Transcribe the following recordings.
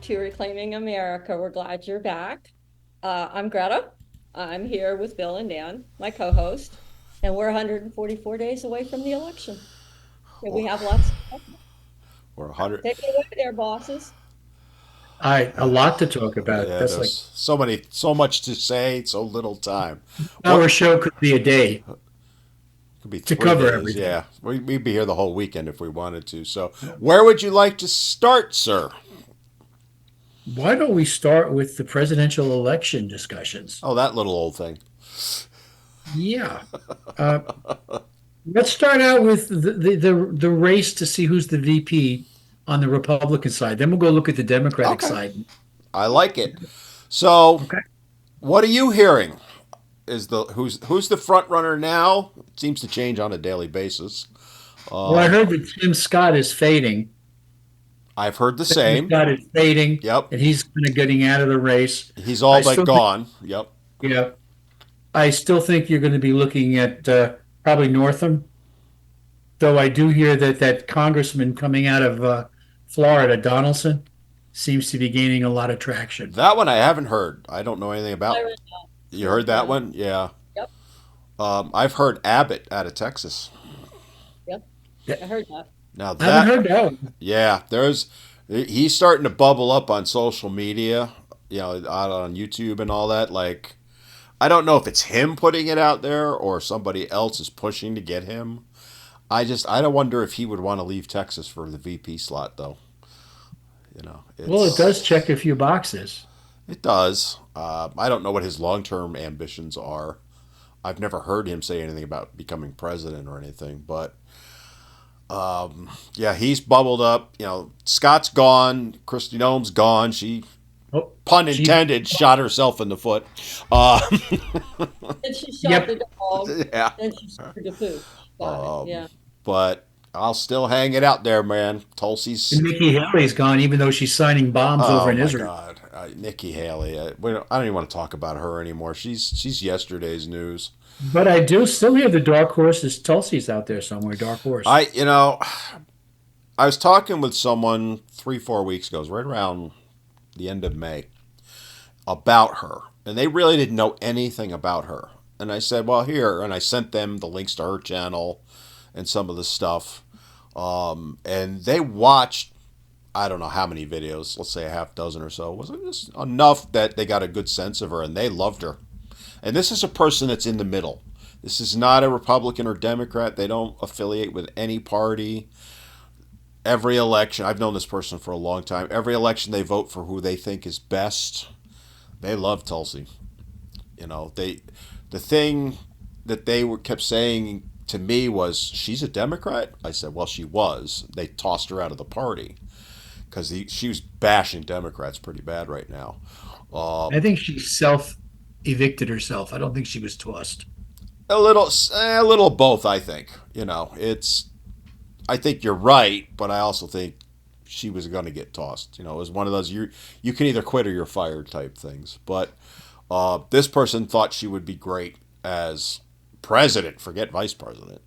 back to Reclaiming America. We're glad you're back. I'm Greta. I'm here with Bill and Dan, my co-host, and we're 144 days away from the election. And we have lots to talk about. We're 100. Take it away there, bosses. A lot to talk about. Yeah, That's like there's so much to say, so little time. our What show could be a day could be to three cover days? everything. Yeah, we'd be here the whole weekend if we wanted to. So, where would you like to start, sir? Why don't we start with the presidential election discussions? Oh, that little old thing. Yeah. Uh, let's start out with the race to see who's the VP on the Republican side. Then we'll go look at the Democratic Okay, side. I like it. So, Okay. what are you hearing? Is the who's the front runner now? It seems to change on a daily basis. Well, I Um, heard that Tim Scott is fading. I've heard the Tim same. Scott is fading, Yep, and he's kind of getting out of the race. he's all I but still think, gone. Yep. yeah, I still think you're going to be looking at probably Northam. Though I do hear that that congressman coming out of Florida, Donaldson, seems to be gaining a lot of traction. That one I haven't heard. I don't know anything I about. read that. You Yep, heard that one? Yeah. yep, I've heard Abbott out of Texas. yep. Yeah, I heard that. Now I haven't that, heard that one. yeah, he's starting to bubble up on social media, out on YouTube and all that. Like, I don't know if it's him putting it out there or somebody else is pushing to get him. I don't wonder if he would want to leave Texas for the VP slot, though. Well, it does check a few boxes. It does. I don't know what his long term ambitions are. I've never heard him say anything about becoming president or anything, but yeah, he's bubbled up. Scott's gone. Kristi Noem's gone. She, Oh, pun she, intended, shot herself in the foot. Uh, Then she shot yep. the dog. yeah. Then she screwed the poo. Got it. Um, Yeah. but I'll still hang it out there, man. Tulsi's. And Nikki Haley's gone, even though she's signing bombs over Oh in my Israel. God, Nikki Haley. I don't even want to talk about her anymore. She's yesterday's news. But I do still hear the dark horse is Tulsi's out there somewhere. Dark horse. I you know I was talking with someone 3 4 weeks ago, it was right around the end of May, about her, and they really didn't know anything about her. And I said, well, here, and I sent them the links to her channel and some of the stuff. And they watched, I don't know how many videos, let's say a half dozen or so. Was it just enough that they got a good sense of her and they loved her? And this is a person that's in the middle. This is not a Republican or Democrat. They don't affiliate with any party. Every election, I've known this person for a long time. Every election, they vote for who they think is best. They love Tulsi. The thing that they were kept saying to me was, she's a Democrat. I said, well, she was. They tossed her out of the party because she was bashing Democrats pretty bad right now. I Um, think she self evicted herself. I don't think she was tossed. a little both. I think. It's. I think you're right, but I also think she was going to get tossed. It was one of those you can either quit or you're fired type things. But this person thought she would be great as president. Forget vice president.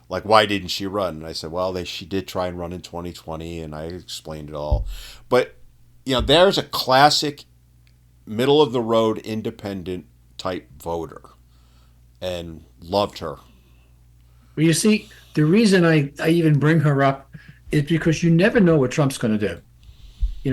Like, why didn't she run? And I said, well, she did try and run in 2020, and I explained it all. But there's a classic middle of the road independent type voter, and loved her. Well, you see, the reason I even bring her up is because you never know what Trump's going to do. You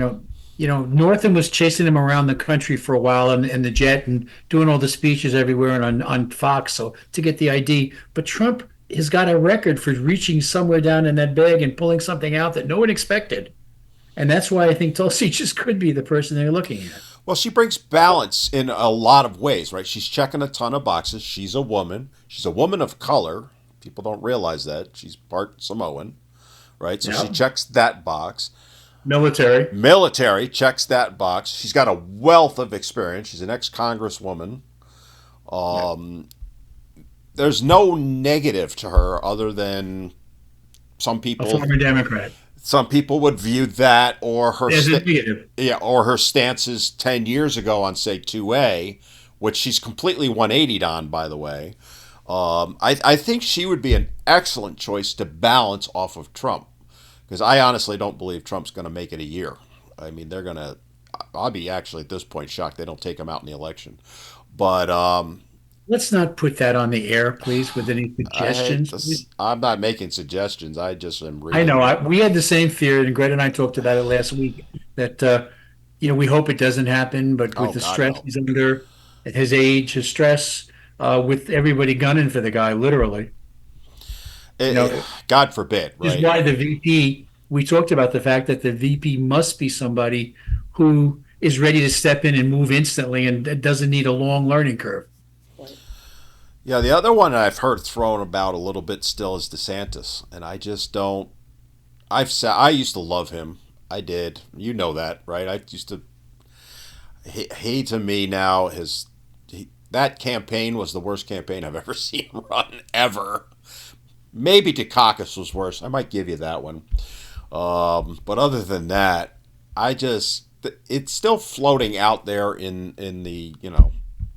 know, Northam was chasing him around the country for a while in the jet and doing all the speeches everywhere and on Fox so to get the ID. But Trump has got a record for reaching somewhere down in that bag and pulling something out that no one expected. And that's why I think Tulsi just could be the person they're looking at. Well, she brings balance in a lot of ways, right? She's checking a ton of boxes. She's a woman. She's a woman of color. People don't realize that. She's part Samoan, right? So she Yeah. checks that box. Military. Military checks that box. She's got a wealth of experience. She's an ex-congresswoman. Yeah. Um, there's no negative to her other than some A people former Democrat. some people would view that, or As a negative. or her stances 10 years ago on, say, 2A, which she's completely 180'd on, by the way. I think she would be an excellent choice to balance off of Trump, because I honestly don't believe Trump's going to make it a year. I mean, they're going to I'll be actually at this point shocked they don't take him out in the election. But Let's not put that on the air, please, with any I hate suggestions. this. I'm not making suggestions. I just am I really. know we had the same fear, and Greta and I talked about it last week. That we hope it doesn't happen, but with Oh the God, stress no. he's under, at his age, his stress, with everybody gunning for the guy, literally, you It, know, God forbid, is right? why the VP. We talked about the fact that the VP must be somebody who is ready to step in and move instantly, and doesn't need a long learning curve. Right. Yeah, the other one I've heard thrown about a little bit still is DeSantis, and I just don't. I used to love him. I did. You know that, right? I used to. He to me now that campaign was the worst campaign I've ever seen run ever. Maybe Dukakis was worse. I might give you that one. But other than that, I just it's still floating out there in the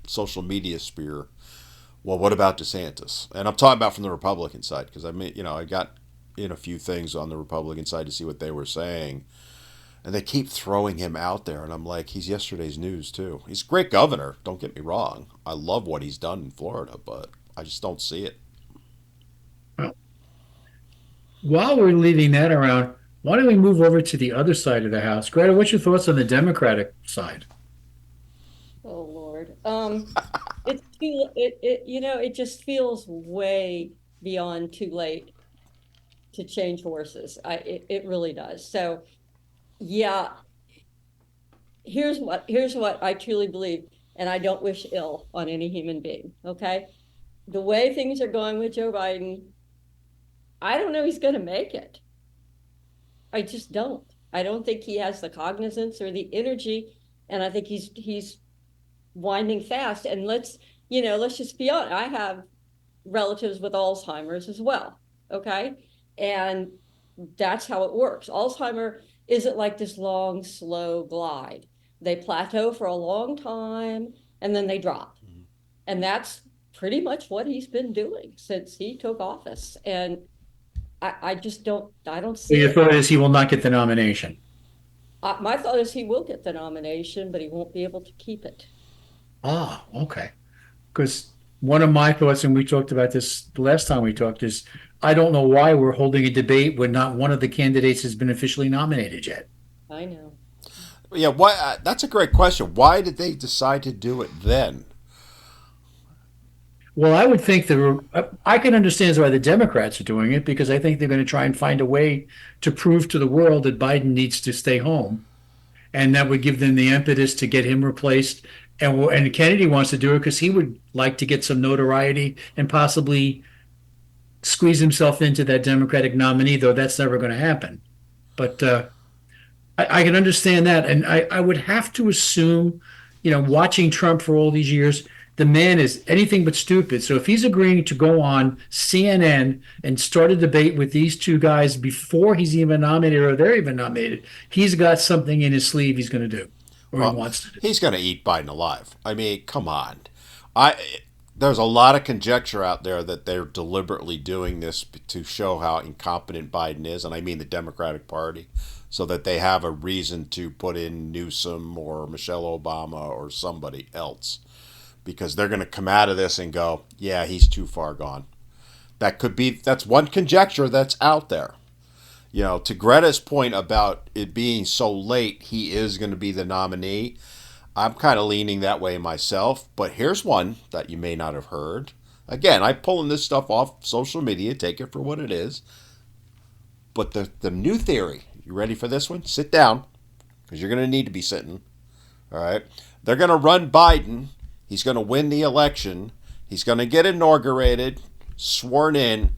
social media sphere. Well, what about DeSantis? And I'm talking about from the Republican side because I mean I got in a few things on the Republican side to see what they were saying, and they keep throwing him out there, and I'm like, he's yesterday's news too. He's a great governor. Don't get me wrong. I love what he's done in Florida, but I just don't see it. Well, while we're leaving that around, why don't we move over to the other side of the house? Greta, what's your thoughts on the Democratic side? Oh Lord. It just feels way beyond too late to change horses. It really does. So yeah, here's what I truly believe, and I don't wish ill on any human being. Okay. The way things are going with Joe Biden, I don't know he's gonna make it. I just don't. I don't think he has the cognizance or the energy, and I think he's winding fast. And let's just be honest. I have relatives with Alzheimer's as well. Okay. And that's how it works. Alzheimer isn't like this long, slow glide. They plateau for a long time and then they drop. And that's pretty much what he's been doing since he took office. And I just I don't So see your it. thought is he will not get the nomination. My thought is he will get the nomination, but he won't be able to keep it. Ah, okay. Because one of my thoughts, and we talked about this the last time we talked, is I don't know why we're holding a debate when not one of the candidates has been officially nominated yet. I know. Yeah, why? That's a great question. Why did they decide to do it then? Well, I would think I can understand why the Democrats are doing it because I think they're going to try and find a way to prove to the world that Biden needs to stay home, and that would give them the impetus to get him replaced. And Kennedy wants to do it because he would like to get some notoriety and possibly squeeze himself into that Democratic nominee, though that's never going to happen. But I can understand that. And I would have to assume, watching Trump for all these years, the man is anything but stupid. So if he's agreeing to go on CNN and start a debate with these two guys before he's even nominated or they're even nominated, he's got something in his sleeve he's going to do or he Well, wants to do. he's going to eat Biden alive. I mean, come on. I there's a lot of conjecture out there that they're deliberately doing this to show how incompetent Biden is, and I mean the Democratic Party, so that they have a reason to put in Newsom or Michelle Obama or somebody else, because they're going to come out of this and go, yeah, he's too far gone. That's one conjecture that's out there. To Greta's point about it being so late, he is going to be the nominee. I'm kind of leaning that way myself, but here's one that you may not have heard. Again, I'm pulling this stuff off social media, take it for what it is. But the new theory, you ready for this one? Sit down, because you're going to need to be sitting. All right. They're going to run Biden. He's going to win the election. He's going to get inaugurated, sworn in,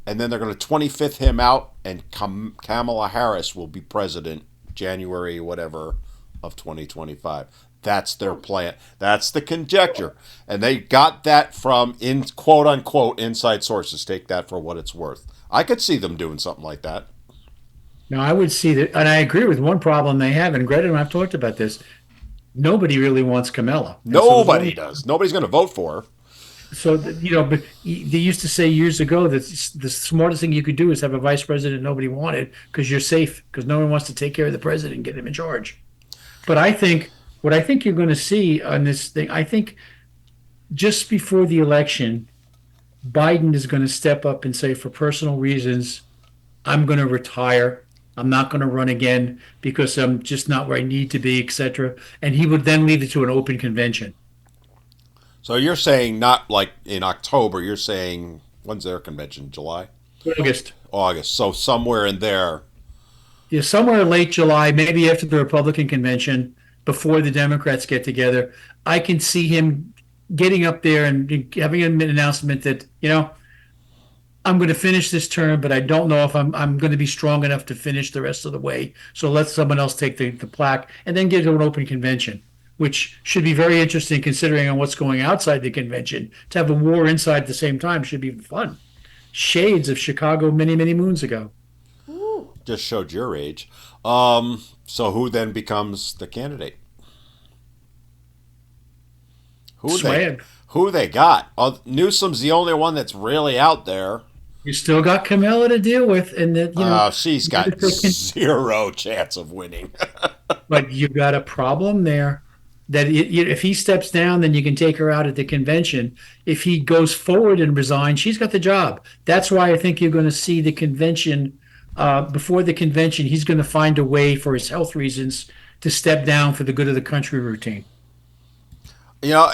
and then they're going to 25th him out, and Kamala Harris will be president January whatever of 2025. That's their plan. That's the conjecture. And they got that from in quote unquote inside sources. Take that for what it's worth. I could see them doing something like that. Now, I would see that, and I agree with one problem they have, and Greta and I've talked about this. Nobody really wants Camilla. And so as long Nobody does. Nobody's going to vote for her. So, but they used to say years ago that the smartest thing you could do is have a vice president nobody wanted because you're safe because no one wants to take care of the president and get him in charge. But I think what I think you're going to see on this thing, I think just before the election, Biden is going to step up and say, for personal reasons, I'm going to retire. I'm not going to run again because I'm just not where I need to be, etc. And he would then lead it to an open convention. So you're saying not like in October. You're saying when's their convention? July, August. August. So somewhere in there. Yeah, somewhere late July, maybe after the Republican convention, before the Democrats get together, I can see him getting up there and having an announcement that, I'm going to finish this term, but I don't know if I'm going to be strong enough to finish the rest of the way. So let someone else take the plaque and then get to an open convention, which should be very interesting considering on what's going outside the convention. To have a war inside at the same time should be fun. Shades of Chicago many, many moons ago. Ooh. Just showed your age. So who then becomes the candidate? Who they Swag. who they got? Newsom's the only one that's really out there. You still got Camilla to deal with, and that She's got zero chance of winning. but you've got a problem there. That if he steps down, then you can take her out at the convention. If he goes forward and resigns, she's got the job. That's why I think you're going to see the convention. Before the convention, he's going to find a way for his health reasons to step down for the good of the country routine. you know,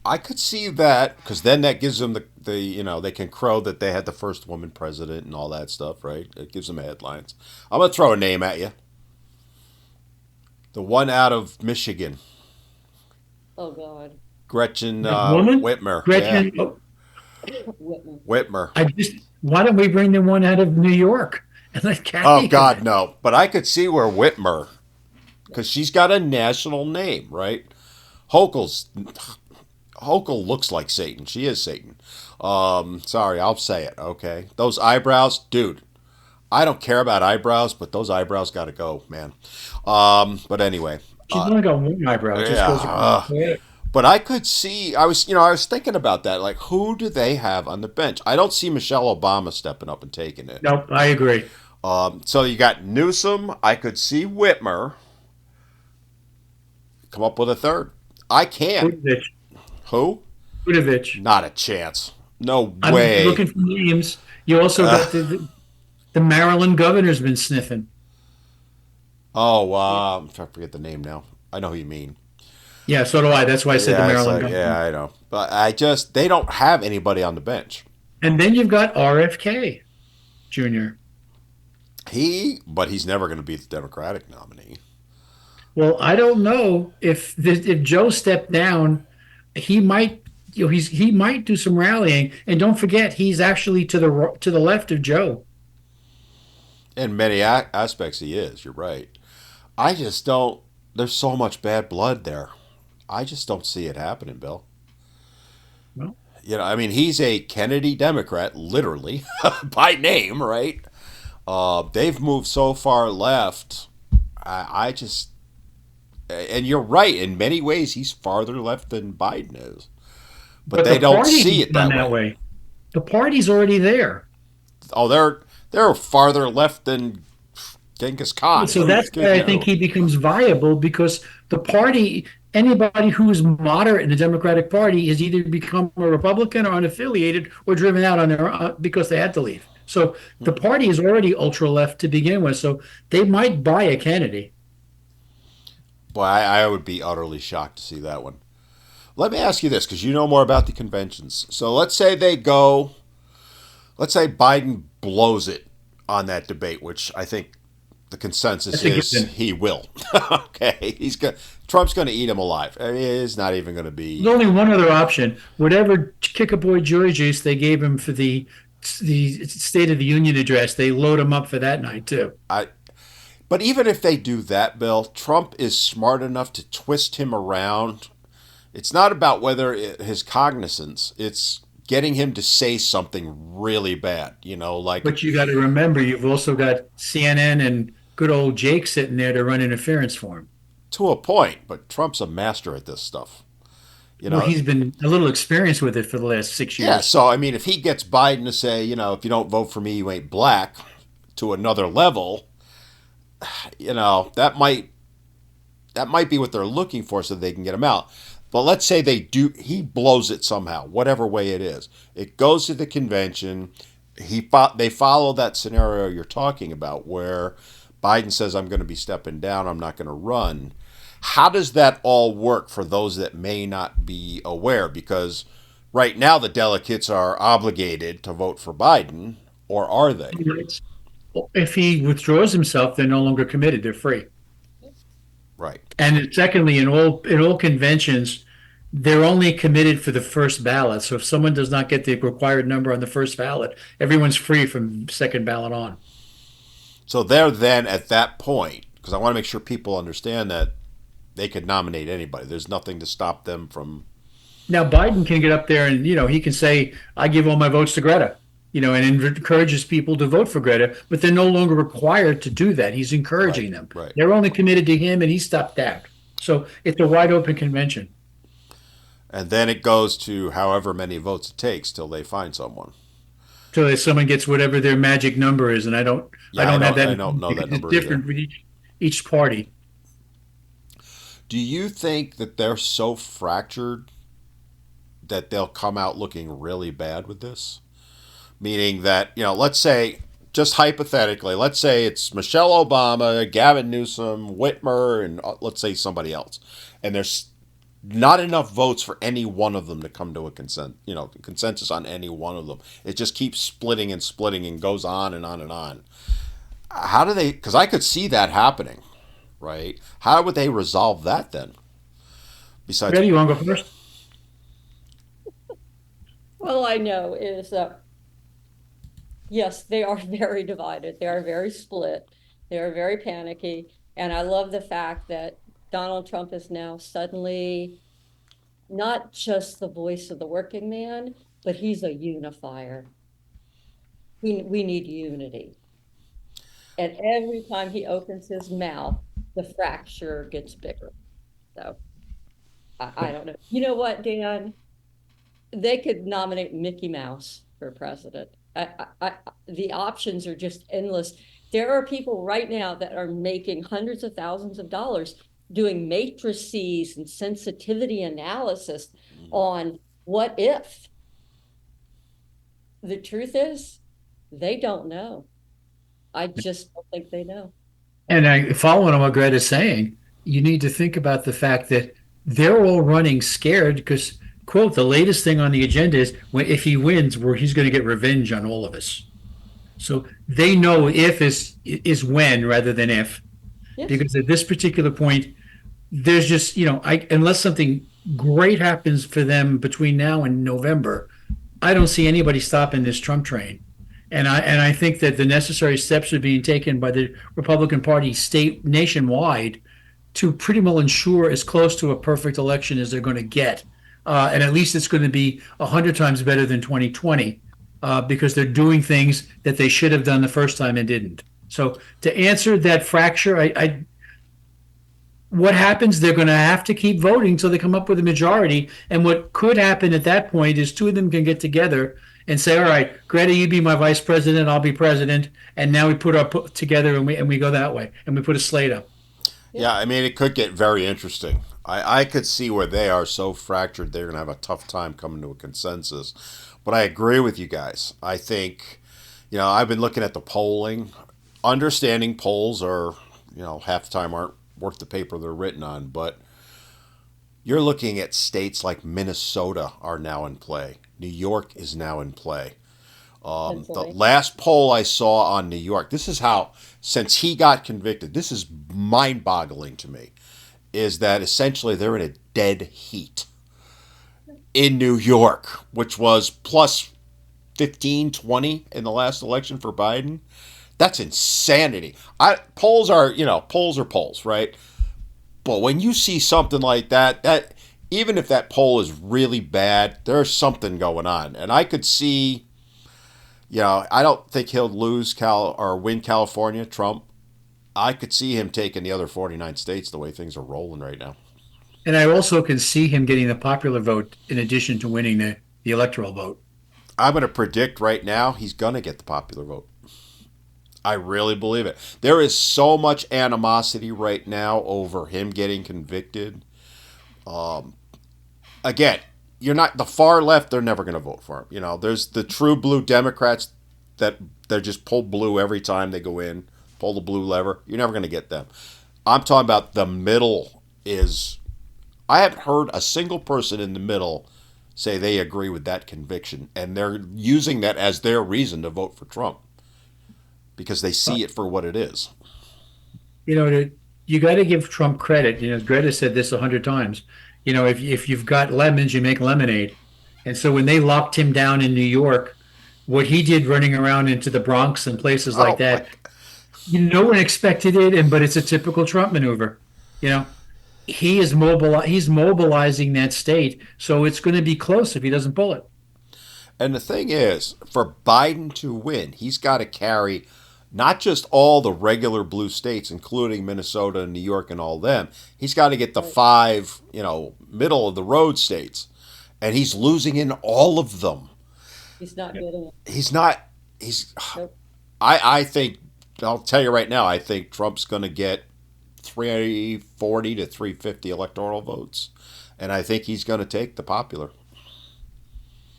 I could see that because then that gives them they can crow that they had the first woman president and all that stuff, right? It gives them headlines. I'm gonna throw a name at you. The one out of Michigan, Oh God. Gretchen That woman, Whitmer. Yeah, Gretchen. Oh, Whitman. Whitmer. why don't we bring the one out of New York and let Oh Kathy come God, in? no! But I could see where Whitmer, because she's got a national name, right? Hochul's Hochul looks like Satan. She is Satan. Sorry, I'll say it. Okay, those eyebrows, dude. I don't care about eyebrows, but those eyebrows got to go, man. But anyway, She's only got one eyebrow. It just yeah. goes across the head. But I could see. I was thinking about that. Like, who do they have on the bench? I don't see Michelle Obama stepping up and taking it. Nope, I agree. So you got Newsom. I could see Whitmer. Come up with a third. I can't. Budovich. Who? Budovich. Not a chance. No I'm way. looking for names. You also got the Maryland governor's been sniffing. Oh, I forget the name now. I know who you mean. Yeah, so do I. That's why I said the Yeah, it's Maryland like, governor. yeah, I know. But they don't have anybody on the bench. And then you've got RFK Jr. But he's never going to be the Democratic nominee. Well, I don't know if Joe stepped down, he might he might do some rallying. And don't forget, he's actually to the left of Joe. In many aspects, he is. You're right. I just don't. There's so much bad blood there. I just don't see it happening, Bill. Well, I mean, he's a Kennedy Democrat, literally, by name, right? They've moved so far left. I just. And you're right. In many ways, he's farther left than Biden is. But but they the don't party see is it done that that way. way. The party's already there. Oh, they're farther left than Genghis Khan. So that's why I think he becomes viable because the party, anybody who is moderate in the Democratic Party has either become a Republican or unaffiliated or driven out on their because they had to leave. So the party is already ultra left to begin with. So they might buy a Kennedy. Boy, I would be utterly shocked to see that one. Let me ask you this, because you know more about the conventions. So let's say they go. Let's say Biden blows it on that debate, which I think the consensus That's a is given. he will. Okay, Trump's going to eat him alive. I mean, it's not even going to be. There's only one other option. Whatever kick-a-boy joy juice they gave him for the State of the Union address, they load him up for that night too. I. But even if they do that, Bill, Trump is smart enough to twist him around. It's not about his cognizance. It's getting him to say something really bad. Like But you got to remember, you've also got CNN and good old Jake sitting there to run interference for him. to a point. But Trump's a master at this stuff. You Well, know, he's been a little experienced with it for the last 6 years. Yeah, so I mean, if he gets Biden to say, if you don't vote for me, you ain't black, to another level, that might that might be what they're looking for so they can get him out. But let's say they do, he blows it somehow, whatever way it is. It goes to the convention. They follow that scenario you're talking about where Biden says, I'm going to be stepping down, I'm not going to run. How does that all work for those that may not be aware? Because right now the delegates are obligated to vote for Biden, or are they? If he withdraws himself, they're no longer committed. They're free. Right. And secondly, in all conventions, they're only committed for the first ballot. So if someone does not get the required number on the first ballot, everyone's free from second ballot on. So they're then at that point, because I want to make sure people understand that they could nominate anybody. There's nothing to stop them from. Now Biden can get up there and he can say, "I give all my votes to Greta," and encourages people to vote for Greta, but they're no longer required to do that. He's Right. encouraging them. Right. They're only committed to him, and he stepped out. So it's a wide open convention. And then it goes to however many votes it takes till they find someone. So that someone gets whatever their magic number is, and I don't, I Yeah, I don't have don't. that I don't know that because it's number either. different with each party. Do you think that they're so fractured that they'll come out looking really bad with this? Meaning that, let's say, just hypothetically, let's say it's Michelle Obama, Gavin Newsom, Whitmer, and let's say somebody else. And there's not enough votes for any one of them to come to a consensus on any one of them. It just keeps splitting and splitting and goes on and on and on. How do they, because I could see that happening, right? How would they resolve that then? Besides, Ready? You want to go first? All I know is that, yes, they are very divided. They are very split. They are very panicky. And I love the fact that Donald Trump is now suddenly not just the voice of the working man, but he's a unifier. We need unity. And every time he opens his mouth, the fracture gets bigger. So I don't know. You know what, Dan? They could nominate Mickey Mouse for president. The options are just endless. There are people right now that are making hundreds of thousands of dollars doing matrices and sensitivity analysis on what if. The truth is, they don't know. I just don't think they know. And following on what Greta's saying, you need to think about the fact that they're all running scared because, quote, the latest thing on the agenda is if he wins, where he's going to get revenge on all of us. So they know if is when rather than if, Yes. because at this particular point, there's just, unless something great happens for them between now and November, I don't see anybody stopping this Trump train. And I think that the necessary steps are being taken by the Republican Party nationwide to pretty well ensure as close to a perfect election as they're going to get. And at least it's going to be 100 times better than 2020 because they're doing things that they should have done the first time and didn't. So to answer that fracture, what happens? They're going to have to keep voting until they come up with a majority. And what could happen at that point is two of them can get together and say, "All right, Greta, you be my vice president, I'll be president." And now we put our together and we go that way and we put a slate up. yeah, I mean, it could get very interesting. I could see where they are so fractured they're going to have a tough time coming to a consensus. But I agree with you guys. I think, I've been looking at the polling. Understanding polls are, half the time aren't worth the paper they're written on. But you're looking at states like Minnesota are now in play. New York is now in play. The Pennsylvania. last poll I saw on New York, this is how, since he got convicted, this is mind boggling to me, is that essentially they're in a dead heat in New York, which was plus 15, 20 in the last election for Biden. That's insanity. Polls are polls, right? But when you see something like that even if that poll is really bad, there's something going on. And I could see, I don't think he'll lose or win California, Trump. I could see him taking the other 49 states the way things are rolling right now. And I also can see him getting the popular vote in addition to winning the electoral vote. I'm going to predict right now he's going to get the popular vote. I really believe it. There is so much animosity right now over him getting convicted. Again, you're not the far left. They're never going to vote for him. You know, there's the true blue Democrats that they just pull blue every time they go in, pull the blue lever. You're never going to get them. I'm talking about the middle. Is I haven't heard a single person in the middle say they agree with that conviction, and they're using that as their reason to vote for Trump because they Uh, see it for what it is. you know, you got to give Trump credit. You know, Greta said this 100 times. You know, if you've got lemons, you make lemonade. And so when they locked him down in New York, what he did running around into the Bronx and places like Oh my! that, no one expected it, and but it's a typical Trump maneuver. You know, he's mobilizing that state, so it's going to be close if he doesn't pull it. And the thing is, for Biden to win, he's got to carry not just all the regular blue states, including Minnesota and New York and all them. He's got to get the Right. five, middle of the road states, and he's losing in all of them. He's not getting it. He's not. He's. Nope. I think. I'll tell you right now. I think Trump's going to get 340 to 350 electoral votes, and I think he's going to take the popular.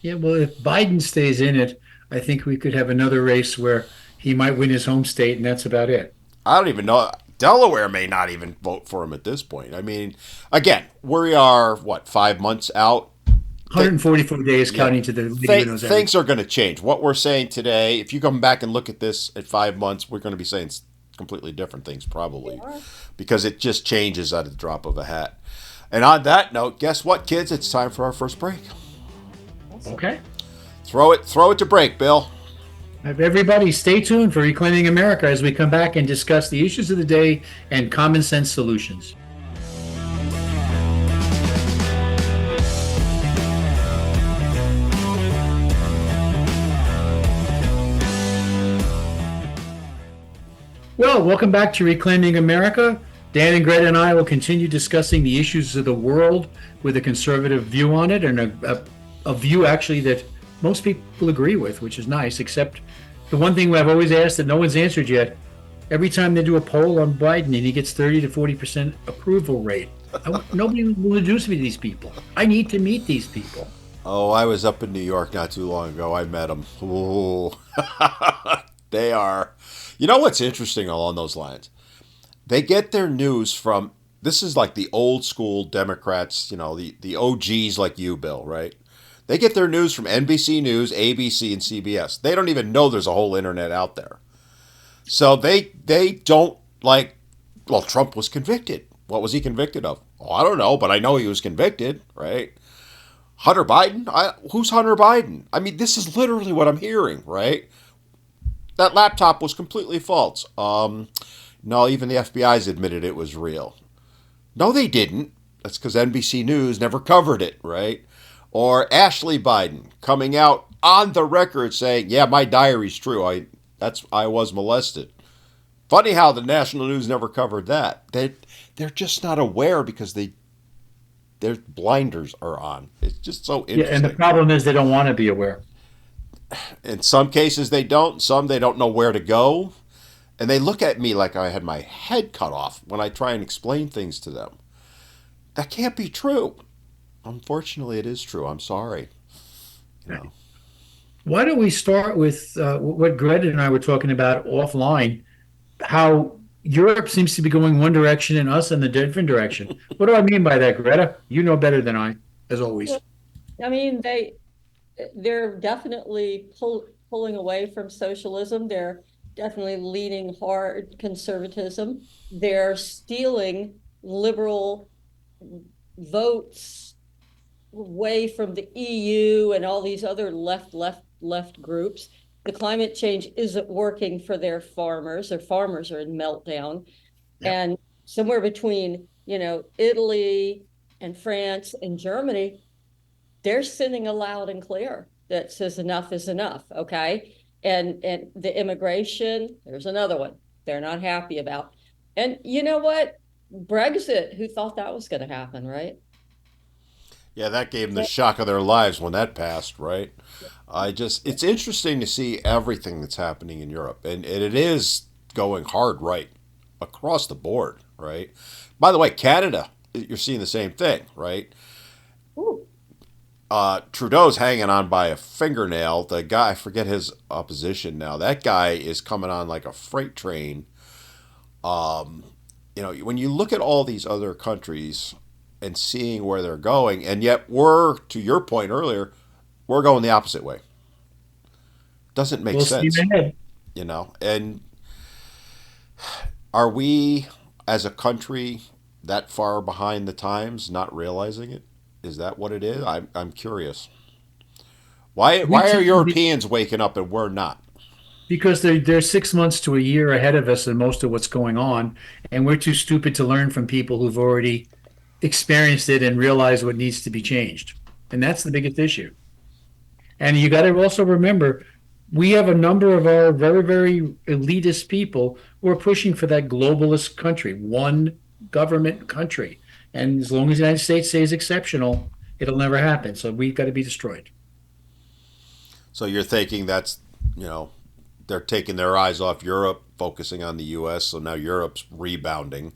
Yeah, well, if Biden stays in it, I think we could have another race where he might win his home state, and that's about it. I don't even know. Delaware may not even vote for him at this point. I mean, again, we are what 5 months out. Th- 144 days yeah, counting to the lady who knows things everything. are going to change. What we're saying today, if you come back and look at this at 5 months, we're going to be saying completely different things They probably, are. because it just changes at the drop of a hat. And on that note, guess what, kids? It's time for our first break. Awesome. Okay. Throw it to break, Bill. Everybody, stay tuned for Reclaiming America as we come back and discuss the issues of the day and common sense solutions. Well, welcome back to Reclaiming America. Dan and Greta and I will continue discussing the issues of the world with a conservative view on it, and a view actually that most people agree with, which is nice, except the one thing I've always asked that no one's answered yet. Every time they do a poll on Biden and he gets 30 to 40% approval rate, nobody will introduce me to these people. I need to meet these people. Oh, I was up in New York not too long ago. I met them. Ooh. They are. You know what's interesting along those lines? They get their news from, this is like the old school Democrats, the OGs like you, Bill, right? They get their news from NBC News, ABC, and CBS. They don't even know there's a whole internet out there. So they don't like, well, Trump was convicted. What was he convicted of? Oh, I don't know, but I know he was convicted, right? Hunter Biden? Who's Hunter Biden? I mean, this is literally what I'm hearing, right? That laptop was completely false. No, even the FBI's admitted it was real. No, they didn't. That's because NBC News never covered it, right? Or Ashley Biden coming out on the record saying, "Yeah, my diary's true. I was molested." Funny how the national news never covered that. They're just not aware because their blinders are on. It's just so Yeah, and the interesting. problem is they don't want to be aware. In some cases they don't. Some they don't know where to go. And they look at me like I had my head cut off when I try and explain things to them. That can't be true. Unfortunately, it is true. I'm sorry. You know. Why don't we start with what Greta and I were talking about offline? How Europe seems to be going one direction and us in the different direction. What do I mean by that, Greta? You know better than I, as always. I mean, they're definitely pulling away from socialism. They're definitely leaning hard conservatism. They're stealing liberal votes away from the EU and all these other left groups. The climate change isn't working for their farmers. Their farmers are in meltdown. Yeah. And somewhere between, Italy and France and Germany, they're sending a loud and clear that says enough is enough. Okay. And the immigration, there's another one they're not happy about. And you know what? Brexit, who thought that was going to happen, right? Yeah, that gave them the shock of their lives when that passed, right? It's interesting to see everything that's happening in Europe, and it is going hard right across the board, right? By the way, Canada, you're seeing the same thing, right? Ooh, Trudeau's hanging on by a fingernail. The guy, I forget his opposition now. That guy is coming on like a freight train. When you look at all these other countries and seeing where they're going, and yet we're, to your point earlier, we're going the opposite way. Doesn't make We'll see sense, ahead. And are we, as a country, that far behind the times, not realizing it? Is that what it is? I'm curious. We Why are tend to be Europeans waking up and we're not? because they're 6 months to a year ahead of us in most of what's going on, and we're too stupid to learn from people who've already experienced it and realize what needs to be changed. And that's the biggest issue. And you got to also remember, we have a number of our very, very elitist people who are pushing for that globalist country, one government country. And as long as the United States stays exceptional, it'll never happen. So we've got to be destroyed. So you're thinking that's, you know, they're taking their eyes off Europe, focusing on the U.S. So now Europe's rebounding.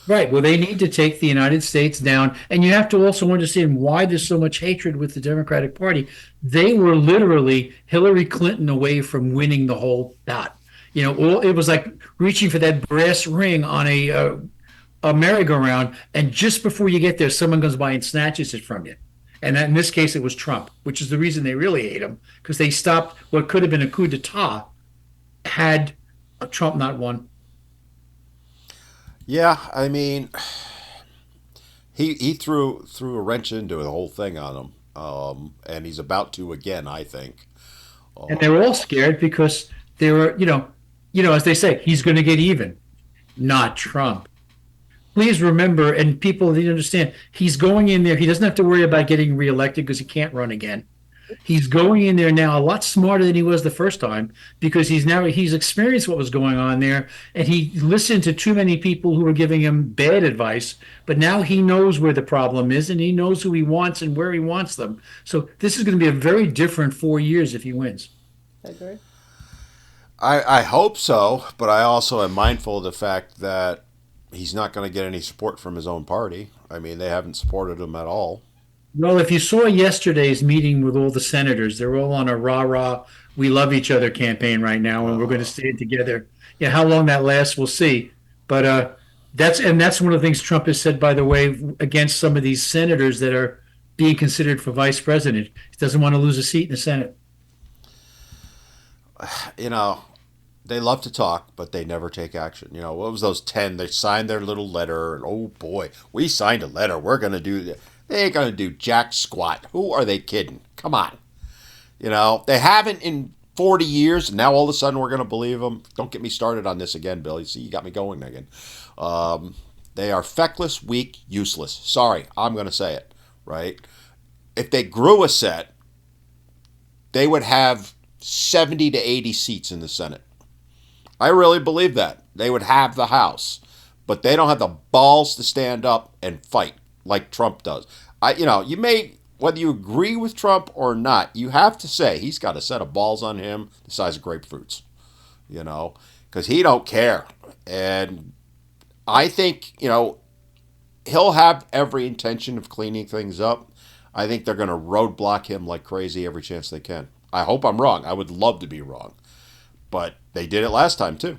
Right. Well, they need to take the United States down. And you have to also understand why there's so much hatred with the Democratic Party. They were literally Hillary Clinton away from winning the whole dot. It was like reaching for that brass ring on a merry-go-round. And just before you get there, someone comes by and snatches it from you. And in this case, it was Trump, which is the reason they really hate him, because they stopped what could have been a coup d'etat had Trump not won. Yeah, I mean, he threw a wrench into the whole thing on him, and he's about to again. I think. And they were all scared because they were, as they say, he's going to get even, not Trump. Please remember, and people need to understand, he's going in there. He doesn't have to worry about getting reelected because he can't run again. He's going in there now a lot smarter than he was the first time because he's experienced what was going on there, and he listened to too many people who were giving him bad advice. But now he knows where the problem is, and he knows who he wants and where he wants them. So this is going to be a very different 4 years if he wins. I agree. I hope so, but I also am mindful of the fact that he's not going to get any support from his own party. I mean, they haven't supported him at all. Well, if you saw yesterday's meeting with all the senators, they're all on a rah rah, we love each other campaign right now, and we're going to stay together. Yeah, how long that lasts, we'll see. But that's one of the things Trump has said, by the way, against some of these senators that are being considered for vice president. He doesn't want to lose a seat in the Senate. You know, they love to talk, but they never take action. What was those 10? They signed their little letter, and oh boy, we signed a letter. We're going to do that. They ain't going to do jack squat. Who are they kidding? Come on. They haven't in 40 years, and now all of a sudden we're going to believe them. Don't get me started on this again, Billy. See, you got me going again. They are feckless, weak, useless. Sorry, I'm going to say it, right? If they grew a set, they would have 70 to 80 seats in the Senate. I really believe that. They would have the House, but they don't have the balls to stand up and fight like Trump does. You may, whether you agree with Trump or not, you have to say he's got a set of balls on him the size of grapefruits, because he don't care. And I think, he'll have every intention of cleaning things up. I think they're going to roadblock him like crazy every chance they can. I hope I'm wrong. I would love to be wrong. But they did it last time, too.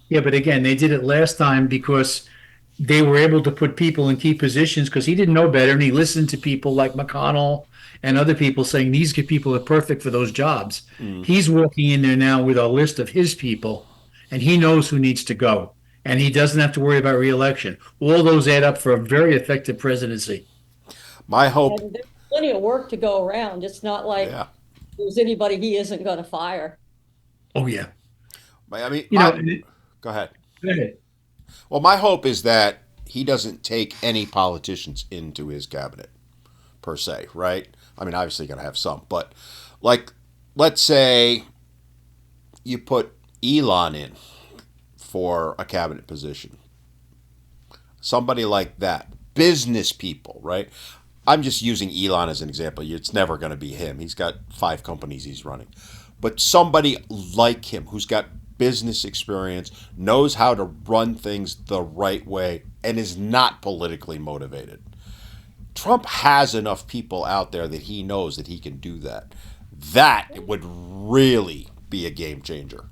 Yeah, but again, they did it last time because they were able to put people in key positions because he didn't know better and he listened to people like McConnell and other people saying these people are perfect for those jobs. Mm. He's walking in there now with a list of his people and he knows who needs to go and he doesn't have to worry about reelection. All those add up for a very effective presidency. My hope, And there's plenty of work to go around. It's not like yeah. there's anybody he isn't going to fire. Oh yeah. I mean, You know, go ahead. go ahead. Well, my hope is that he doesn't take any politicians into his cabinet, per se, right? I mean, obviously, going to have some, but like, let's say you put Elon in for a cabinet position, somebody like that, business people, right? I'm just using Elon as an example. It's never going to be him. He's got 5 companies he's running. But somebody like him who's got business experience, knows how to run things the right way, and is not politically motivated. Trump has enough people out there that he knows that he can do that. That would really be a game changer,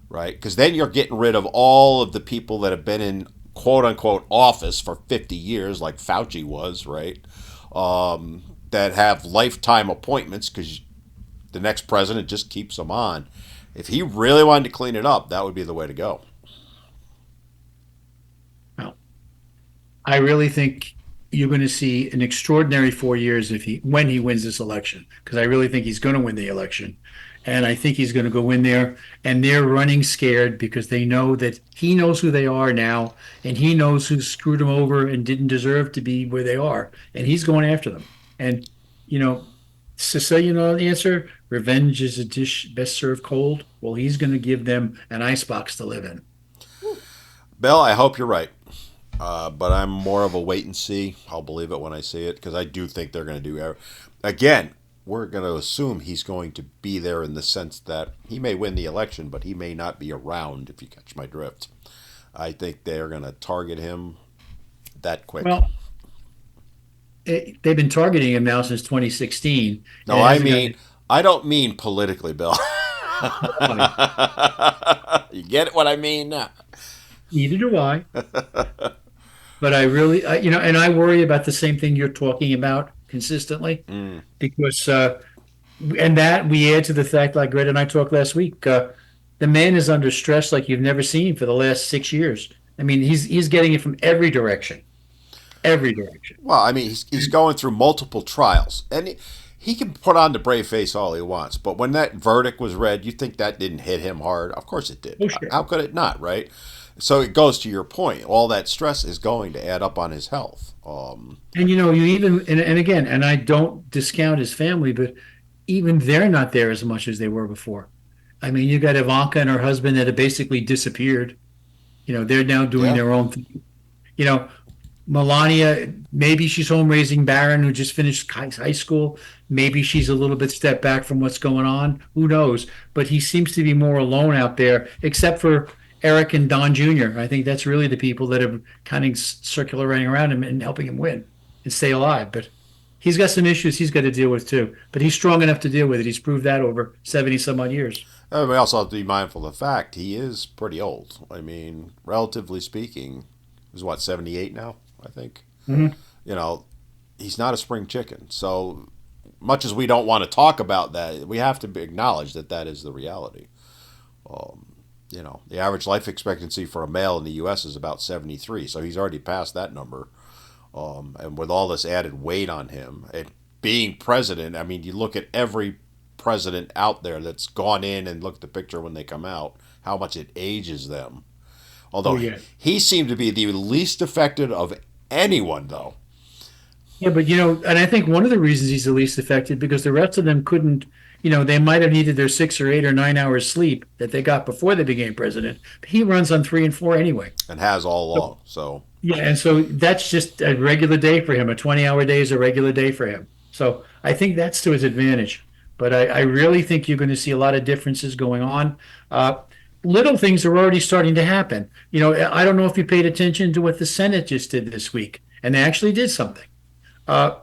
right? Because then you're getting rid of all of the people that have been in quote unquote office for 50 years, like Fauci was, right? That have lifetime appointments because the next president just keeps them on. If he really wanted to clean it up, that would be the way to go. Well, I really think you're going to see an extraordinary 4 years if he when he wins this election, because I really think he's going to win the election. And I think he's going to go in there and they're running scared because they know that he knows who they are now and he knows who screwed him over and didn't deserve to be where they are. And he's going after them. And, you know, Sicilian answer, revenge is a dish best served cold. Well, he's going to give them an icebox to live in. Bill, I hope you're right. But I'm more of a wait and see. I'll believe it when I see it because I do think they're going to do. Again, we're going to assume he's going to be there in the sense that he may win the election, but he may not be around, if you catch my drift. I think they're going to target him that quick. Well, they've been targeting him now since 2016. And No, it I hasn't mean, gotten I don't mean politically, Bill. why. You get what I mean now? Neither do I. But I really, and I worry about the same thing you're talking about consistently Mm. because, and that we add to the fact, like Greta and I talked last week, the man is under stress like you've never seen for the last 6 years. I mean, he's getting it from every direction. Well, I mean, he's going through multiple trials, and he can put on the brave face all he wants. But when that verdict was read, you think that didn't hit him hard? Of course it did. Oh, sure. How could it not, right? So it goes to your point. All that stress is going to add up on his health. And you even, and again, and I don't discount his family, but even they're not there as much as they were before. I mean, you got Ivanka and her husband that have basically disappeared. They're now doing Yeah. their own thing. You know, Melania, maybe she's home raising Barron, who just finished high school. Maybe she's a little bit stepped back from what's going on. Who knows? But he seems to be more alone out there, except for Eric and Don Jr. I think that's really the people that are kind of circulating around him and helping him win and stay alive. But he's got some issues he's got to deal with too. But he's strong enough to deal with it. He's proved that over 70 some odd years. And we also have to be mindful of the fact he is pretty old. I mean, relatively speaking, he's what, 78 now, I think? Mhm. You know, he's not a spring chicken. So much as we don't want to talk about that, we have to acknowledge that that is the reality. Um, the average life expectancy for a male in the U.S. is about 73, so he's already passed that number. And with all this added weight on him, and being president, I mean, you look at every president out there that's gone in and looked at the picture when they come out, how much it ages them. Oh Although yeah. he seemed to be the least affected of anyone, though. Yeah, but and I think one of the reasons he's the least affected because the rest of them couldn't, they might have needed their 6 or 8 or 9 hours sleep that they got before they became president. But he runs on 3 and 4 anyway. And has all So, along. So, yeah, and so that's just a regular day for him. A 20-hour day is a regular day for him. So I think that's to his advantage. But I really think you're going to see a lot of differences going on. Uh, Little things are already starting to happen. I don't know if you paid attention to what the Senate just did this week, and they actually did something. Uh,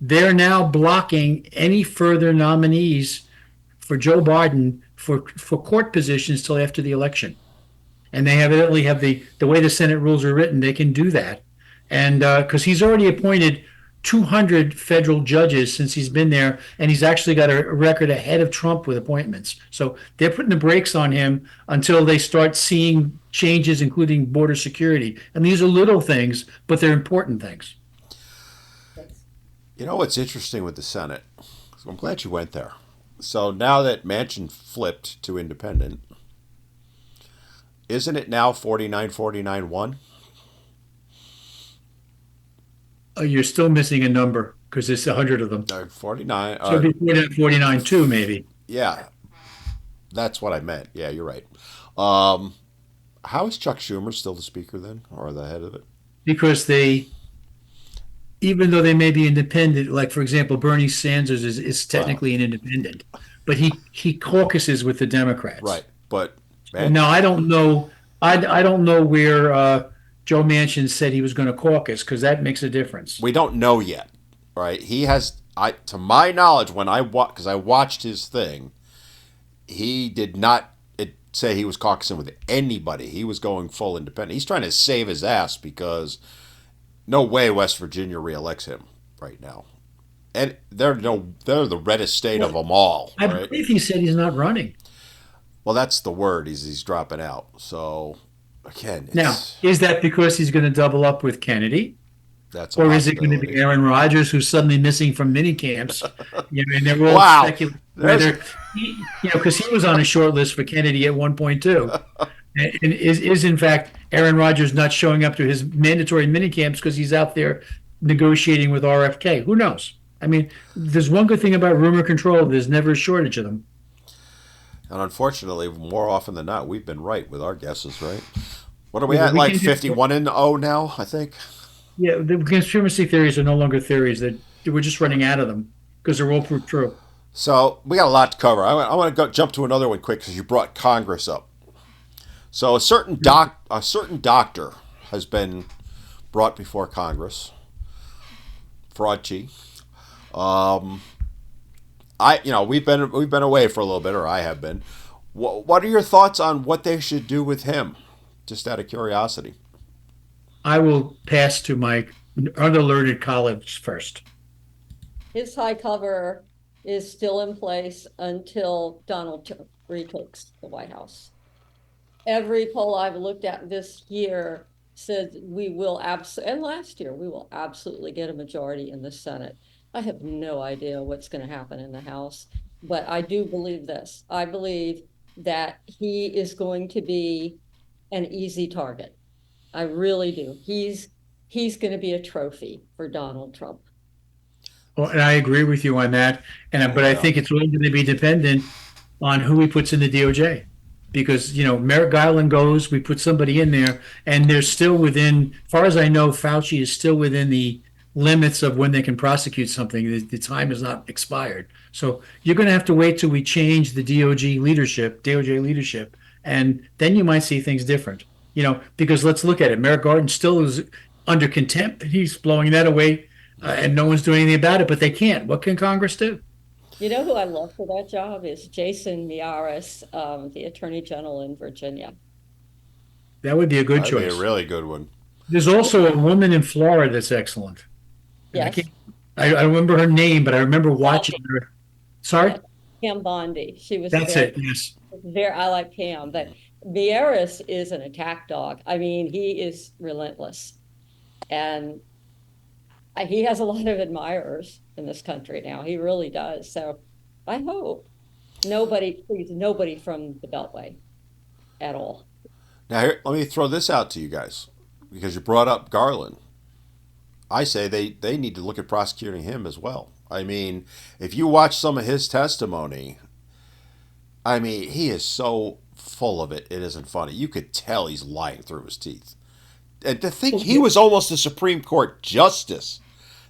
they're now blocking any further nominees for Joe Biden for court positions till after the election. And they evidently have the way the Senate rules are written, they can do that. And because he's already appointed 200 federal judges since he's been there, and he's actually got a record ahead of Trump with appointments. So they're putting the brakes on him until they start seeing changes, including border security. And these are little things, but they're important things. you know what's interesting with the Senate? So I'm glad you went there. So now that Manchin flipped to independent, isn't it now 49-49-1? You're still missing a number because there's 100 of them. 49. So it'd be 49 too, maybe. Yeah, that's what I meant. Yeah, you're right. Um, how is Chuck Schumer still the speaker then, or the head of it? Because even though they may be independent, like for example, Bernie Sanders is Well, technically an independent, but he caucuses with the Democrats. right. But So man, now I don't know. I don't know where Joe Manchin said he was going to caucus because that makes a difference. we don't know yet, right? He has, to my knowledge, when because I watched his thing, he did not say he was caucusing with anybody. He was going full independent. He's trying to save his ass because no way West Virginia reelects him right now, and they're the reddest state of Well, them all, I right? believe he said he's not running. Well, that's the word. He's dropping out. So again, Now, it's is that because he's going to double up with Kennedy? that's a Or is it going to be possibility. Aaron Rodgers who's suddenly missing from mini camps? You know, and they're all Wow, speculating there's whether because he was on a short list for Kennedy at one point too. And is in fact Aaron Rodgers not showing up to his mandatory mini camps because he's out there negotiating with RFK? Who knows? I mean, there's one good thing about rumor control. There's never a shortage of them. and unfortunately, more often than not, we've been right with our guesses, right? What are we Yeah, but at? we Like can do, 51-0 now, I think. yeah, the conspiracy theories are no longer theories. That we're just running out of them because they're all proved true. So we got a lot to cover. I want to jump to another one quick because you brought Congress up. So a certain doctor has been brought before Congress, Fraudchi. Um, we've been away for a little bit, or I have been. What are your thoughts on what they should do with him? Just out of curiosity. I will pass to my unlearned colleagues first. His high cover is still in place until Donald Trump retakes the White House. Every poll I've looked at this year said we will absolutely, and last year, we will absolutely get a majority in the Senate. I have no idea what's going to happen in the House, but I do believe this. I believe that he is going to be an easy target. I really do. He's going to be a trophy for Donald Trump. Well, and I agree with you on that. But I Yeah. think it's all going to be dependent on who he puts in the DOJ. Because, Merrick Garland goes, we put somebody in there, and they're still within, as far as I know, Fauci is still within the limits of when they can prosecute something. The time is not expired. So you're going to have to wait till we change the DOJ leadership, and then you might see things different. Because let's look at it. Merrick Garland still is under contempt, and he's blowing that away, and no one's doing anything about it, but they can't. What can Congress do? You know who I love for that job is Jason Miyares, the Attorney General in Virginia. That would be a good That'd be a choice. really good one. There's also a woman in Florida that's excellent. And I Yes, can't, I remember her name, but I remember watching Bondi. her. Sorry? Yeah, Pam Bondi. She was That's it. Yes. I like Pam, but Miyares is an attack dog. I mean, he is relentless. And he has a lot of admirers in this country now. He really does. So I hope please, nobody from the Beltway at all. Now, let me throw this out to you guys because you brought up Garland. I say they need to look at prosecuting him as well. I mean, if you watch some of his testimony, I mean, he is so full of it, it isn't funny. You could tell he's lying through his teeth. And to think Well, he was almost a Supreme Court justice,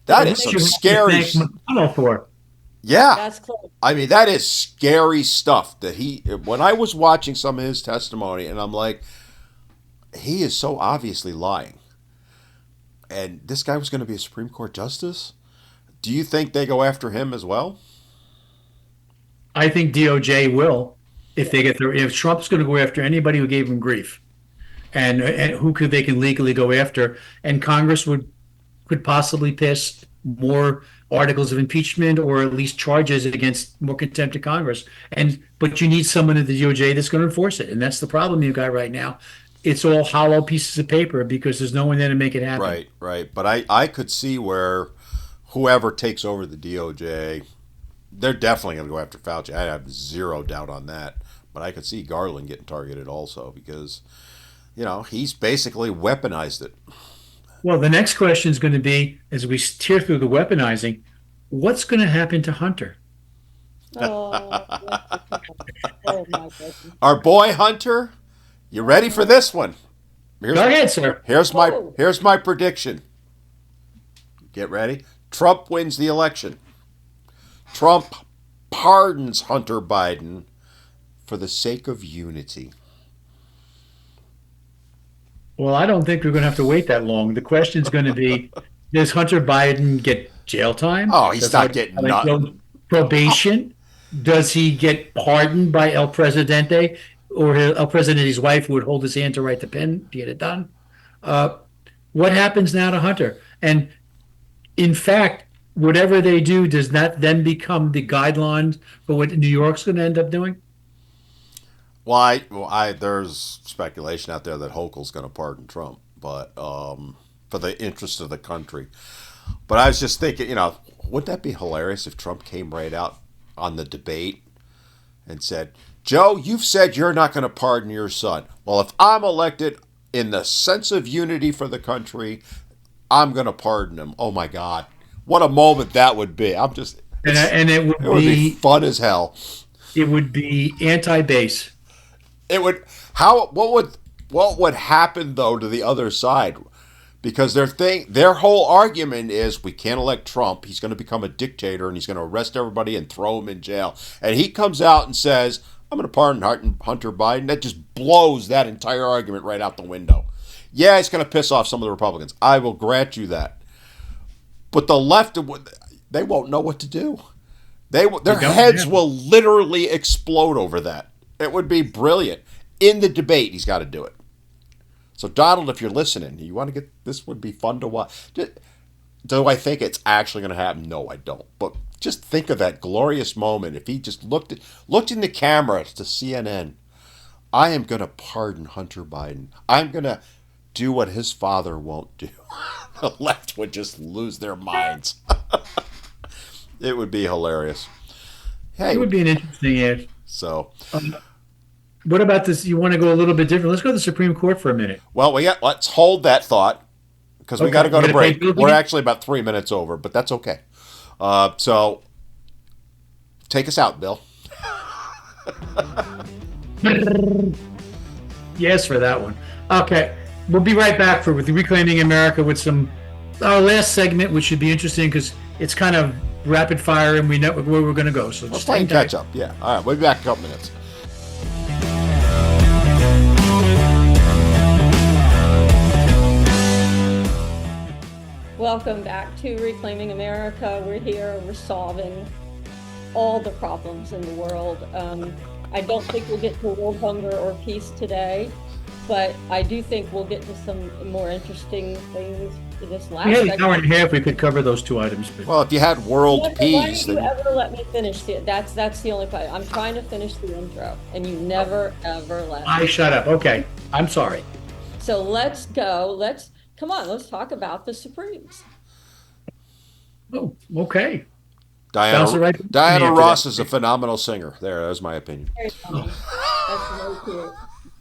that is what some you have to scary. thank McConnell for. Yeah, That's close. I mean, that is scary stuff. That when I was watching some of his testimony, and I'm like, he is so obviously lying. And this guy was going to be a Supreme Court justice. Do you think they go after him as well? I think DOJ will if Yeah. they get their if Trump's going to go after anybody who gave him grief and who could they can legally go after, and Congress could possibly pass more articles of impeachment or at least charges against more contempt of Congress. But you need someone at the DOJ that's going to enforce it, and that's the problem you got right now. It's all hollow pieces of paper because there's no one there to make it happen. Right, right. But I could see where whoever takes over the DOJ, they're definitely going to go after Fauci. I have zero doubt on that. But I could see Garland getting targeted also because, he's basically weaponized it. Well, the next question is going to be, as we tear through the weaponizing, what's going to happen to Hunter? Oh, oh my goodness. Our boy Hunter, you ready for this one? Here's Go ahead, sir. here's my Oh, here's my prediction. Get ready. Trump wins the election. Trump pardons Hunter Biden for the sake of unity. Well, I don't think we're going to have to wait that long. The question is going to be, does Hunter Biden get jail time? Oh, he's Does not Hunter getting Biden nut. go probation? Does he get pardoned by El Presidente, or El Presidente's wife would hold his hand to write the pen to get it done? Uh, what happens now to Hunter? And in fact, whatever they do, does that then become the guidelines for what New York's going to end up doing? There's speculation out there that Hochul's going to pardon Trump, but for the interest of the country. But I was just thinking, wouldn't that be hilarious if Trump came right out on the debate and said, "Joe, you've said you're not going to pardon your son. Well, if I'm elected in the sense of unity for the country, I'm going to pardon him." Oh my God, what a moment that would be! And It would be fun as hell. it would be anti-base. It would how what would happen though to the other side? Because their whole argument is we can't elect Trump. He's going to become a dictator and he's going to arrest everybody and throw him in jail. And he comes out and says, "I'm going to pardon Hunter Biden." That just blows that entire argument right out the window. Yeah, it's going to piss off some of the Republicans. I will grant you that. But the left, they won't know what to do. They Their don't heads have. will literally explode over that. It would be brilliant. In the debate, he's got to do it. So, Donald, if you're listening, you want to get this would be fun to watch. Do I think it's actually going to happen? No, I don't. But just think of that glorious moment if he just looked in the camera to CNN. I am going to pardon Hunter Biden. I'm going to do what his father won't do. The left would just lose their minds. It would be hilarious. It Hey, would be an interesting ad. so Um, what about this? You want to go a little bit different? Let's go to the Supreme Court for a minute. let's hold that thought because we got to Okay, go you to gonna pay break. bills We're again? actually about 3 minutes over, but that's okay. So take us out, Bill. Yes, for that one. Okay, we'll be right back with Reclaiming America with some our last segment, which should be interesting because it's kind of rapid fire and we know where we're going to go. So We're just playing hang tight. catch up. Yeah. All right. We'll be back in a couple minutes. Welcome back to Reclaiming America. We're here, we're solving all the problems in the world. I don't think we'll get to world hunger or peace today, but I do think we'll get to some more interesting things for this We last had an segment. hour and a half. We could cover those two items. But Well, if you had world Why peace, don't you then ever let me finish that's the only part. I'm trying to finish the intro, and you never ever let I me. shut up. Okay, I'm sorry. So let's go. Come on. Let's talk about the Supremes. Oh, okay. Diana Bounce it right back to me Diana after Ross that. is a phenomenal singer. There, that's my opinion. Very funny. That's very cute.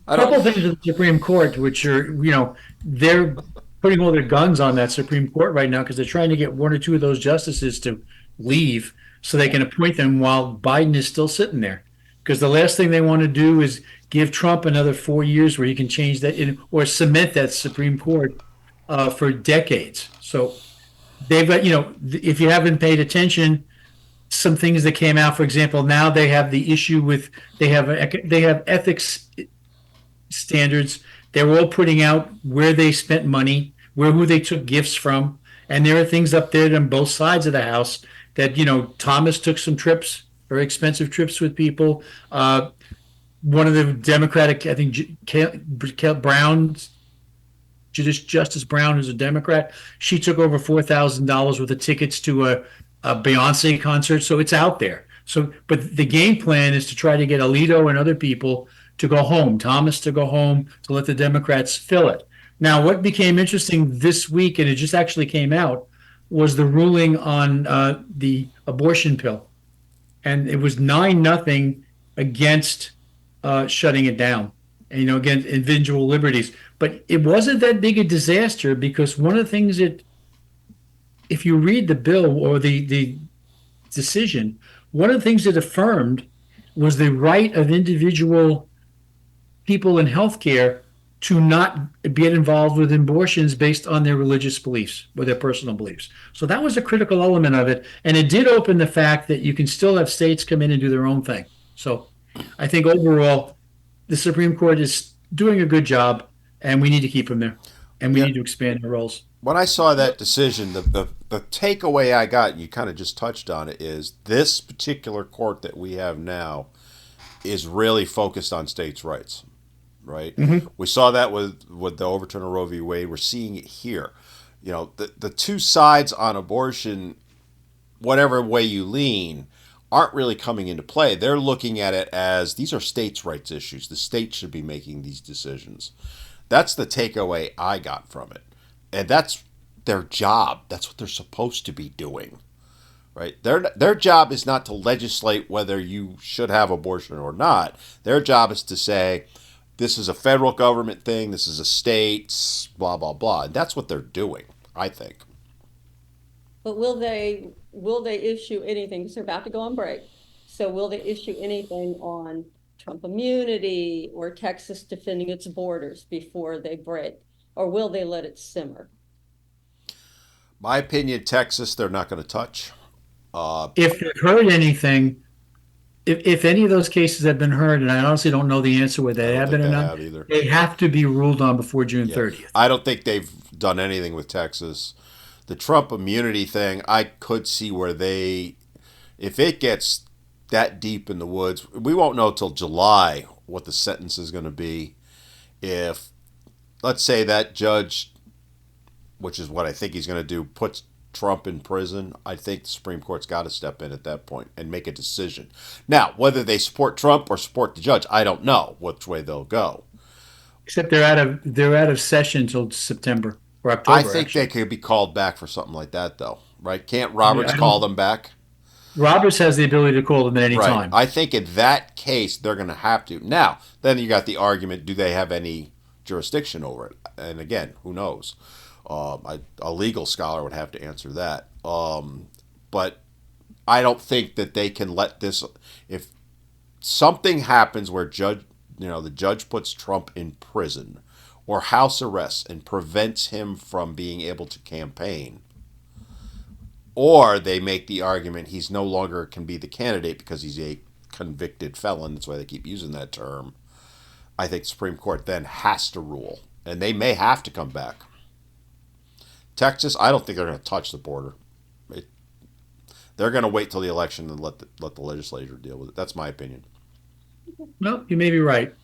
I Couple of don't. things with the Supreme Court, which are, they're putting all their guns on that Supreme Court right now because they're trying to get one or two of those justices to leave so they can appoint them while Biden is still sitting there. Because the last thing they want to do is give Trump another 4 years where he can change that or cement that Supreme Court for decades. So they've got, if you haven't paid attention, some things that came out, for example, now they have the issue with they have ethics standards. They're all putting out where they spent money, who they took gifts from, and there are things up there on both sides of the house that Thomas took some trips, very expensive trips with people. One of the Democratic, I think, Brown, Justice Brown, who's a Democrat, she took over $4,000 worth of tickets to a Beyonce concert. So it's out there. So, but the game plan is to try to get Alito and other people to go home, Thomas to go home, to let the Democrats fill it. Now, what became interesting this week, and it just actually came out, was the ruling on the abortion pill, and it was 9-0 against shutting it down, and against individual liberties. But it wasn't that big a disaster because one of the things that, if you read the bill or the decision, one of the things it affirmed was the right of individual people in healthcare to not get involved with abortions based on their religious beliefs or their personal beliefs. So that was a critical element of it. And it did open the fact that you can still have states come in and do their own thing. So I think overall, the Supreme Court is doing a good job, and we need to keep them there, and we Yeah. need to expand their roles. When I saw that decision, the takeaway I got, and you kind of just touched on it, is this particular court that we have now is really focused on states' rights, right? Mhm. We saw that with the overturn of Roe v. Wade. We're seeing it here. The two sides on abortion, whatever way you lean, aren't really coming into play. They're looking at it as these are states' rights issues. The state should be making these decisions. That's the takeaway I got from it. And that's their job. That's what they're supposed to be doing, right? Their job is not to legislate whether you should have abortion or not. Their job is to say, this is a federal government thing, this is a state's, blah, blah, blah. And that's what they're doing, I think. But will they issue anything? Because they're about to go on break. So will they issue anything on Trump immunity or Texas defending its borders before they break? Or will they let it simmer? My opinion, Texas, they're not going to touch. Uh, If they've heard anything, if any of those cases have been heard, and I honestly don't know the answer whether I they don't have think been or they not, have either. they have to be ruled on before June Yeah. 30th. I don't think they've done anything with Texas. The Trump immunity thing, I could see where if it gets that deep in the woods, we won't know till July what the sentence is going to be. If, let's say, that judge, which is what I think he's going to do, puts Trump in prison, I think the Supreme Court's got to step in at that point and make a decision. Now, whether they support Trump or support the judge, I don't know which way they'll go. Except they're out of session until September or I October, think they actually. could be called back for something like that, though, right? Can't Yeah, Roberts I call don't. them back? Roberts has the ability to call them at any Right. time. I think in that case, they're going to have to. Now, then you got the argument, do they have any jurisdiction over it? And again, who knows? A legal scholar would have to answer that. But I don't think that they can let this. If something happens where the judge puts Trump in prison or house arrest and prevents him from being able to campaign, or they make the argument he's no longer can be the candidate because he's a convicted felon. That's why they keep using that term. I think the Supreme Court then has to rule, and they may have to come back. Texas, I don't think they're going to touch the border. It, they're going to wait till the election and let the legislature deal with it. That's my opinion. No, you may be right.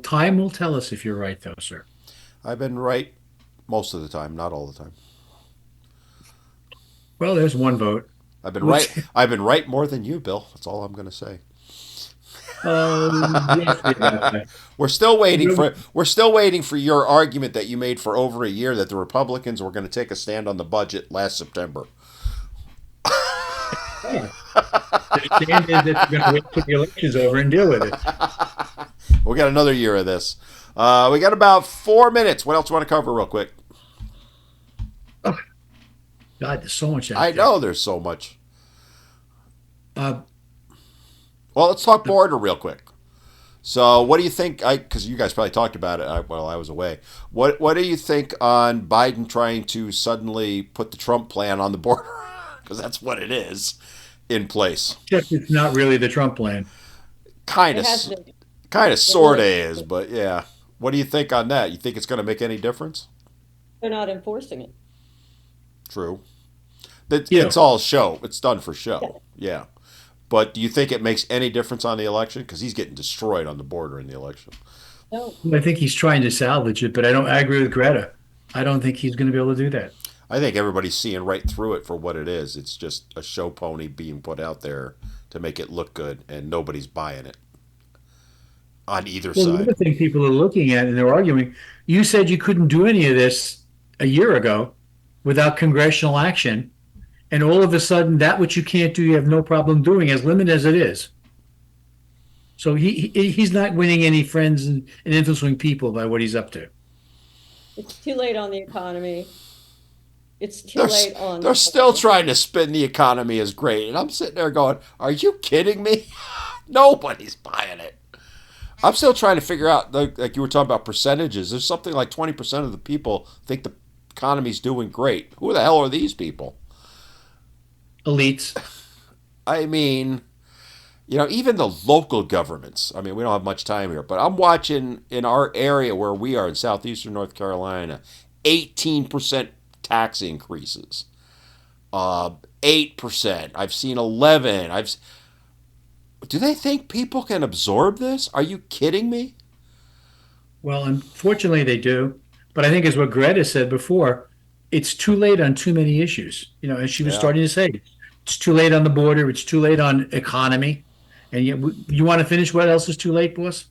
Time will tell us if you're right, though, sir. I've been right most of the time, not all the time. Well, there's one vote. I've been right. Which, I've been right more than you, Bill. That's all I'm going to say. we'll see about that. We're still waiting for your argument that you made for over a year that the Republicans were going to take a stand on the budget last September. Yeah. The stand is that you're going to wait till the election's over and deal with it. We got another year of this. We got about 4 minutes. What else do you want to cover real quick? Oh, God, there's so much out I there. know there's so much. Uh, Well, let's talk border real quick. So, what do you think? Because you guys probably talked about it while I was away. What do you think on Biden trying to suddenly put the Trump plan on the border? Because that's what it is in place. Except it's not really the Trump plan. Kind It of, has been. kind of, It sort of really is, but yeah. What do you think on that? You think it's going to make any difference? they're not enforcing it. True. That Yeah. it's all show. It's done for Yeah. show. Yeah. But do you think it makes any difference on the election? Because he's getting destroyed on the border in the election. No. I think he's trying to salvage it, but I agree with Greta. I don't think he's going to be able to do that. I think everybody's seeing right through it for what it is. It's just a show pony being put out there to make it look good, and nobody's buying it on either Well, the side. other thing people are looking at and they're arguing, you said you couldn't do any of this a year ago without congressional action. And all of a sudden, that which you can't do, you have no problem doing, as limited as it is. So he's not winning any friends and influencing people by what he's up to. It's too late on the economy. It's too They're, late on they're still trying to spin the economy as great. And I'm sitting there going, are you kidding me? Nobody's buying it. I'm still trying to figure out, like you were talking about percentages. There's something like 20% of the people think the economy's doing great. Who the hell are these people? Elites. I mean, even the local governments. I mean, we don't have much time here, but I'm watching in our area where we are in southeastern North Carolina, 18% tax increases. 8%. I've seen 11. Do they think people can absorb this? Are you kidding me? Well, unfortunately, they do. But I think, as what Greta said before, it's too late on too many issues. As she was Yeah. starting to say, it's too late on the border. It's too late on economy. And yet, you want to finish what else is too late, boss?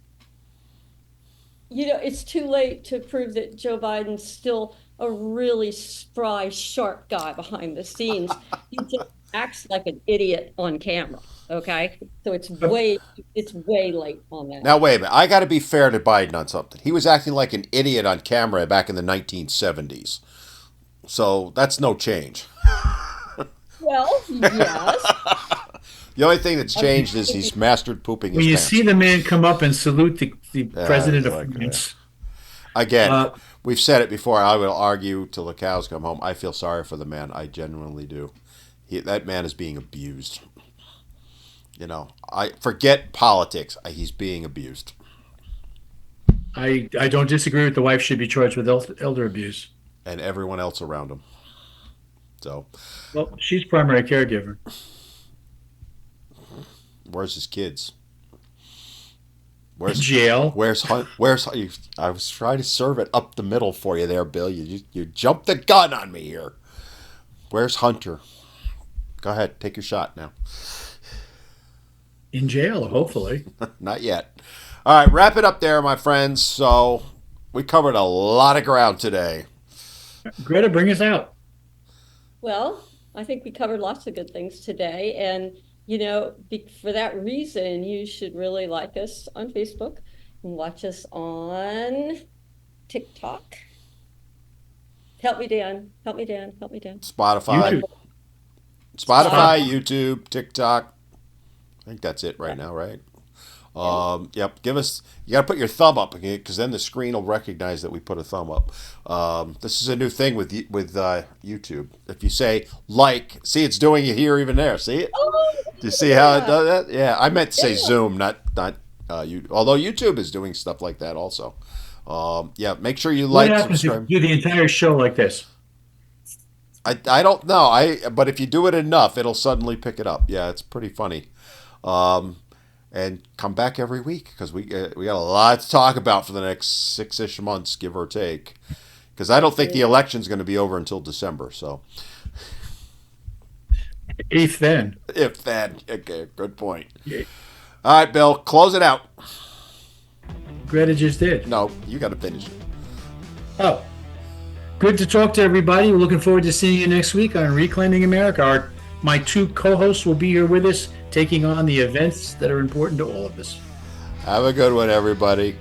It's too late to prove that Joe Biden's still a really spry, sharp guy behind the scenes. He just acts like an idiot on camera. Okay. So it's way late on that. Now, wait a minute. I got to be fair to Biden on something. He was acting like an idiot on camera back in the 1970s. So that's no change. Well, yes. The only thing that's changed is he's mastered pooping When his you pants. see the man come up and salute the president of like, France, Again, uh, we've said it before. I will argue till the cows come home. I feel sorry for the man. I genuinely do. That man is being abused. I forget politics. He's being abused. I don't disagree with the wife should be charged with elder abuse. And everyone else around him. So, Well, she's primary caregiver. where's his kids? In jail. Where's Hunt? I was trying to serve it up the middle for you there, Bill. You jumped the gun on me here. Where's Hunter? Go ahead, take your shot now. In jail, hopefully. Not yet. All right, wrap it up there, my friends. So we covered a lot of ground today. Greta, bring us out. Well, I think we covered lots of good things today. And, for that reason, you should really like us on Facebook and watch us on TikTok. Help me, Dan. Help me, Dan. Help me, Dan. Spotify, YouTube. YouTube, TikTok. I think that's it right now, right? Yep. You got to put your thumb up because then the screen will recognize that we put a thumb up. This is a new thing with YouTube. If you say like, see, it's doing it here, even there. See it? Oh, Do you see how it yeah. does that? Yeah, I meant to say Yeah. Zoom, not you. Although YouTube is doing stuff like that also. Yeah, make sure you What like, happens if you subscribe. do the entire show like this? I don't know. But if you do it enough, it'll suddenly pick it up. Yeah, it's pretty funny. And come back every week because we got a lot to talk about for the next 6-ish months, give or take. Because I don't think the election's going to be over until December. So Eighth then. if that, okay, good point. Yeah. All right, Bill, close it out. Greta just did. No, you got to finish it. Oh, good to talk to everybody. We're looking forward to seeing you next week on Reclaiming America. My two co-hosts will be here with us, taking on the events that are important to all of us. Have a good one, everybody.